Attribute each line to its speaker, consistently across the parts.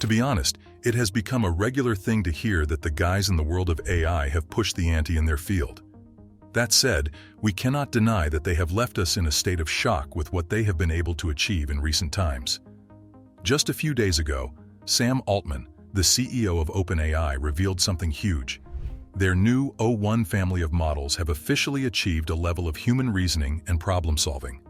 Speaker 1: To be honest, it has become a regular thing to hear that the guys in the world of AI have pushed the ante in their field. That said, we cannot deny that they have left us in a state of shock with what they have been able to achieve in recent times. Just a few days ago, Sam Altman, the CEO of OpenAI, revealed something huge. Their new O1 family of models have officially achieved a level of human reasoning and problem-solving.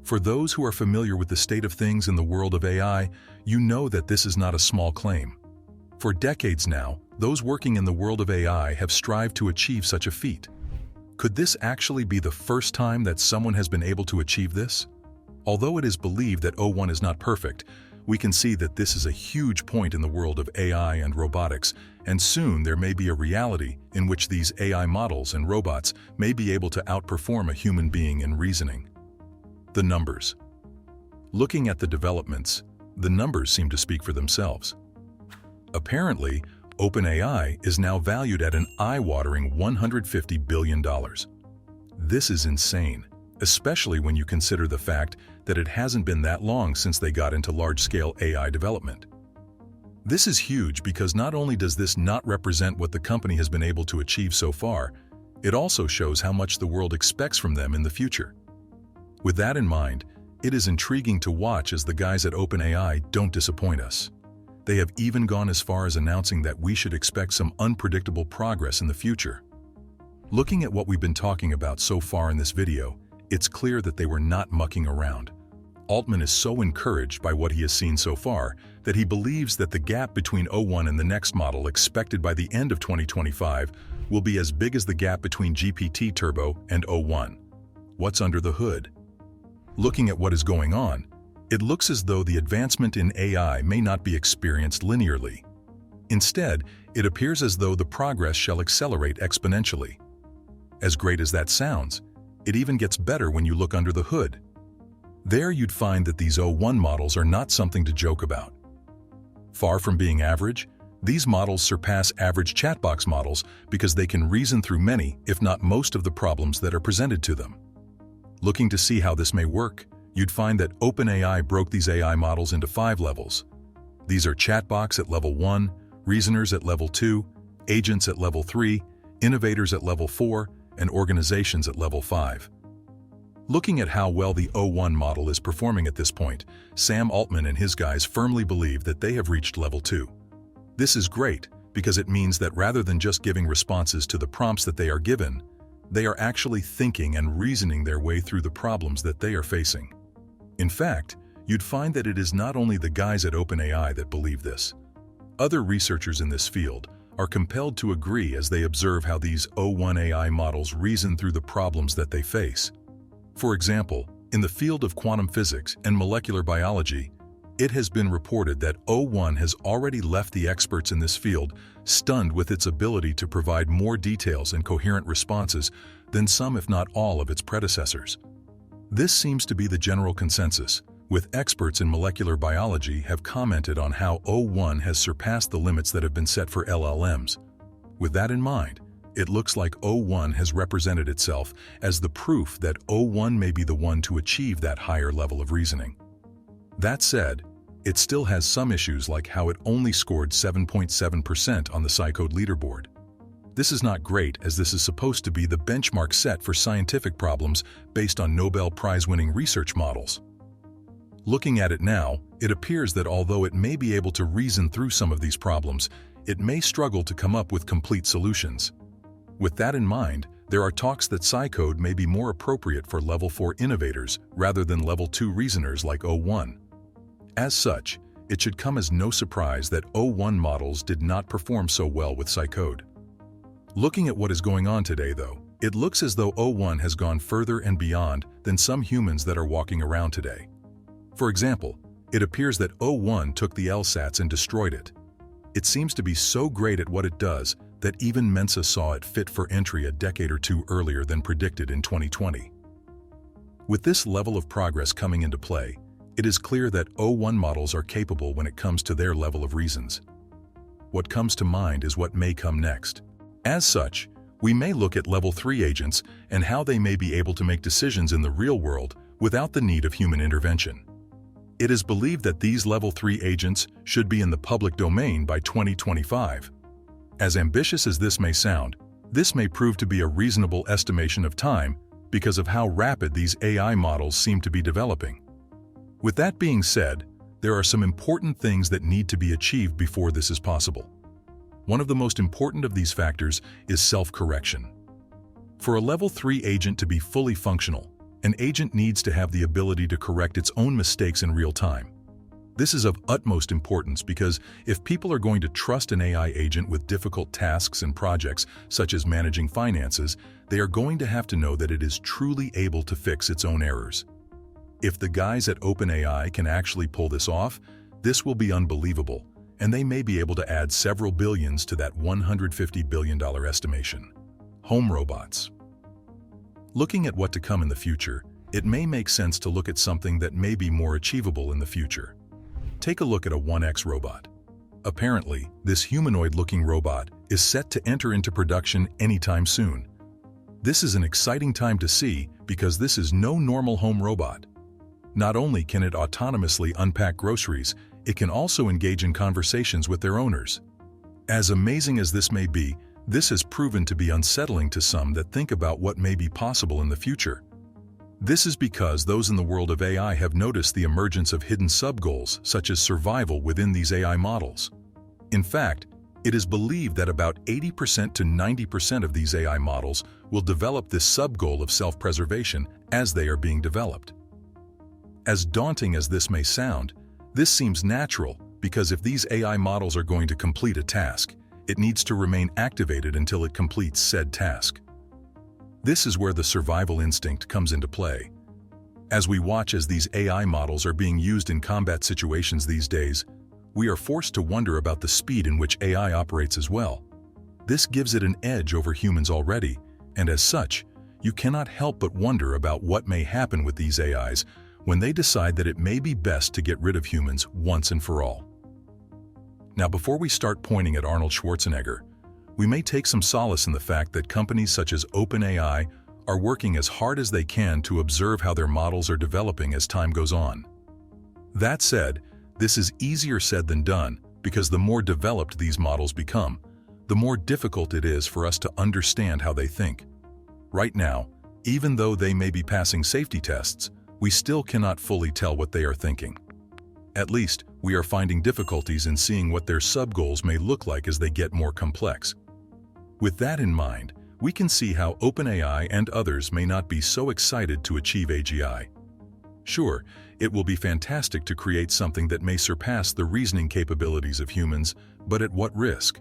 Speaker 1: For those who are familiar with the state of things in the world of AI, you know that this is not a small claim. For decades now, those working in the world of AI have strived to achieve such a feat. Could this actually be the first time that someone has been able to achieve this? Although it is believed that O1 is not perfect, we can see that this is a huge point in the world of AI and robotics, and soon there may be a reality in which these AI models and robots may be able to outperform a human being in reasoning. The numbers. Looking at the developments, the numbers seem to speak for themselves. Apparently, OpenAI is now valued at an eye-watering $150 billion. This is insane, especially when you consider the fact that it hasn't been that long since they got into large-scale AI development. This is huge because not only does this not represent what the company has been able to achieve so far, it also shows how much the world expects from them in the future. With that in mind, it is intriguing to watch as the guys at OpenAI don't disappoint us. They have even gone as far as announcing that we should expect some unpredictable progress in the future. Looking at what we've been talking about so far in this video, it's clear that they were not mucking around. Altman is so encouraged by what he has seen so far that he believes that the gap between O1 and the next model expected by the end of 2025 will be as big as the gap between GPT Turbo and O1. What's under the hood? Looking at what is going on, it looks as though the advancement in AI may not be experienced linearly. Instead, it appears as though the progress shall accelerate exponentially. As great as that sounds, it even gets better when you look under the hood. There you'd find that these O1 models are not something to joke about. Far from being average, these models surpass average chatbox models because they can reason through many, if not most, of the problems that are presented to them. Looking to see how this may work, you'd find that OpenAI broke these AI models into 5 levels. These are chatbots at level 1, reasoners at level 2, agents at level 3, innovators at level 4, and organizations at level 5. Looking at how well the O1 model is performing at this point, Sam Altman and his guys firmly believe that they have reached level 2. This is great because it means that rather than just giving responses to the prompts that they are given, they are actually thinking and reasoning their way through the problems that they are facing. In fact, you'd find that it is not only the guys at OpenAI that believe this. Other researchers in this field are compelled to agree as they observe how these O1 AI models reason through the problems that they face. For example, in the field of quantum physics and molecular biology, it has been reported that O1 has already left the experts in this field stunned with its ability to provide more details and coherent responses than some, if not all, of its predecessors. This seems to be the general consensus, with experts in molecular biology have commented on how O1 has surpassed the limits that have been set for LLMs. With that in mind, it looks like O1 has represented itself as the proof that O1 may be the one to achieve that higher level of reasoning. That said, it still has some issues like how it only scored 7.7% on the Psycode leaderboard. This is not great as this is supposed to be the benchmark set for scientific problems based on Nobel Prize-winning research models. Looking at it now, it appears that although it may be able to reason through some of these problems, it may struggle to come up with complete solutions. With that in mind, there are talks that Psycode may be more appropriate for level 4 innovators rather than level 2 reasoners like O1. As such, it should come as no surprise that O1 models did not perform so well with Psycode. Looking at what is going on today, though, it looks as though O1 has gone further and beyond than some humans that are walking around today. For example, it appears that O1 took the LSATs and destroyed it. It seems to be so great at what it does that even Mensa saw it fit for entry a decade or two earlier than predicted in 2020. With this level of progress coming into play, it is clear that O1 models are capable when it comes to their level of reasons. What comes to mind is what may come next. As such, we may look at level 3 agents and how they may be able to make decisions in the real world without the need of human intervention. It is believed that these Level 3 agents should be in the public domain by 2025. As ambitious as this may sound, this may prove to be a reasonable estimation of time because of how rapid these AI models seem to be developing. With that being said, there are some important things that need to be achieved before this is possible. One of the most important of these factors is self-correction. For a Level 3 agent to be fully functional, an agent needs to have the ability to correct its own mistakes in real time. This is of utmost importance because if people are going to trust an AI agent with difficult tasks and projects, such as managing finances, they are going to have to know that it is truly able to fix its own errors. If the guys at OpenAI can actually pull this off, this will be unbelievable, and they may be able to add several billions to that $150 billion estimation. Home robots. Looking at what to come in the future, it may make sense to look at something that may be more achievable in the future. Take a look at a 1X robot. Apparently, this humanoid-looking robot is set to enter into production anytime soon. This is an exciting time to see because this is no normal home robot. Not only can it autonomously unpack groceries, it can also engage in conversations with their owners. As amazing as this may be, this has proven to be unsettling to some that think about what may be possible in the future. This is because those in the world of AI have noticed the emergence of hidden subgoals, such as survival, within these AI models. In fact, it is believed that about 80% to 90% of these AI models will develop this subgoal of self-preservation as they are being developed. As daunting as this may sound, this seems natural because if these AI models are going to complete a task, it needs to remain activated until it completes said task. This is where the survival instinct comes into play. As we watch as these AI models are being used in combat situations these days, we are forced to wonder about the speed in which AI operates as well. This gives it an edge over humans already, and as such, you cannot help but wonder about what may happen with these AIs when they decide that it may be best to get rid of humans once and for all. Now, before we start pointing at Arnold Schwarzenegger, we may take some solace in the fact that companies such as OpenAI are working as hard as they can to observe how their models are developing as time goes on. That said, this is easier said than done because the more developed these models become, the more difficult it is for us to understand how they think. Right now, even though they may be passing safety tests, we still cannot fully tell what they are thinking. At least, we are finding difficulties in seeing what their subgoals may look like as they get more complex. With that in mind, we can see how OpenAI and others may not be so excited to achieve AGI. Sure, it will be fantastic to create something that may surpass the reasoning capabilities of humans, but at what risk?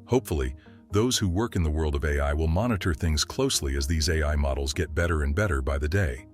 Speaker 1: Hopefully, those who work in the world of AI will monitor things closely as these AI models get better and better by the day.